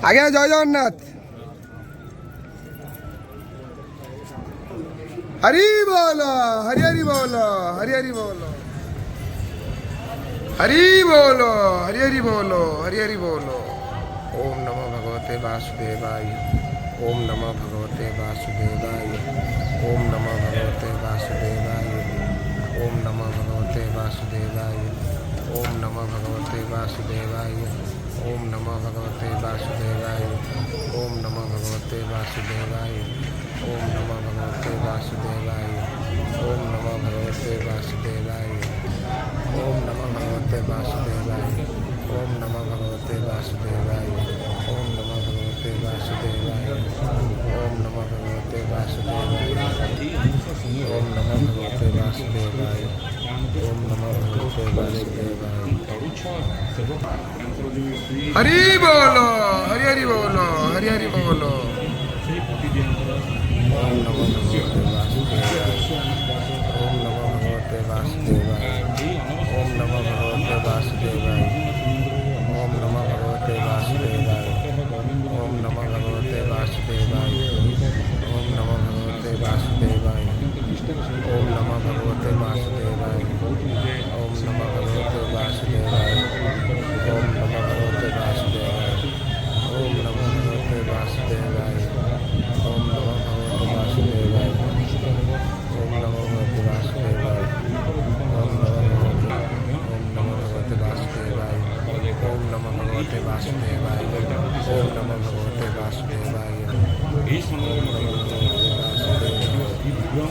আগে জয় জগন্নাথ। হরি বল, হরি হরি বল, হরি হরি বল, হরি বল, হরি হরি বল, হরি হরি বল। ওম নমো ভগবতে বাসুদেবায়, ওম নমো ভগবতে বাসুদেবায়, ওম নমো ভগবতে বাসুদেবায়, ওম নমো ভগবতে বাসুদেবায়, ওম নমো ভগবতে বাসুদেবায়, ওম নমো ভগবতে বাসুদেবায়, ওম নমো ভগবতে বাসুদেবায়, ওম নমো ভগবতে বাসুদেবায়, ওম নমো ভগবতে বাসুদেবায়, ওম নমো ভগবতে বাসুদেবায়, ওম নমো ভগবতে বাসুদেবায়, ওম নমো ভগবতে বাসুদেবায়, ওম নমো ভগবতে বাসুদেবায়, ওম নমো ভগবতে বাসুদেবায়, ওম নমো ভগবতে বাসুদেবায়। হরি বল, হরি হরি বল, হরি হরি বল। ওম নমো ভগবতে বাসুদেবায়, ওম নমো ভগবতে বাসুদেবায়, ওম নমো ভগবতে বাসুদেবায়, ওম নমো ভগবতে বাসুদেবায়, ওম নমো ভগবতে বাসুদেবায়, ওম নমো ভগবতে বাসুদেবায়, ওম নমো ভগবতে বাসুদেবায়, ওম নমো ভগবতে বাসুদেবায়, ওম নমো ভগবতে বাসুদেবায়, ওম নমো ভগবতে বাসুদেবায়, ওম নমো ভগবতে বাসুদেবায়, ওম নমো ভগবতে বাসুদেবায়, ওম নমো ভগবতে বাসুদেবায়, ওম নমো ভগবতে বাসুদেবায়, ওম নমো ভগবতে বাসুদেবায়। এই সনাতন বিগ্রহ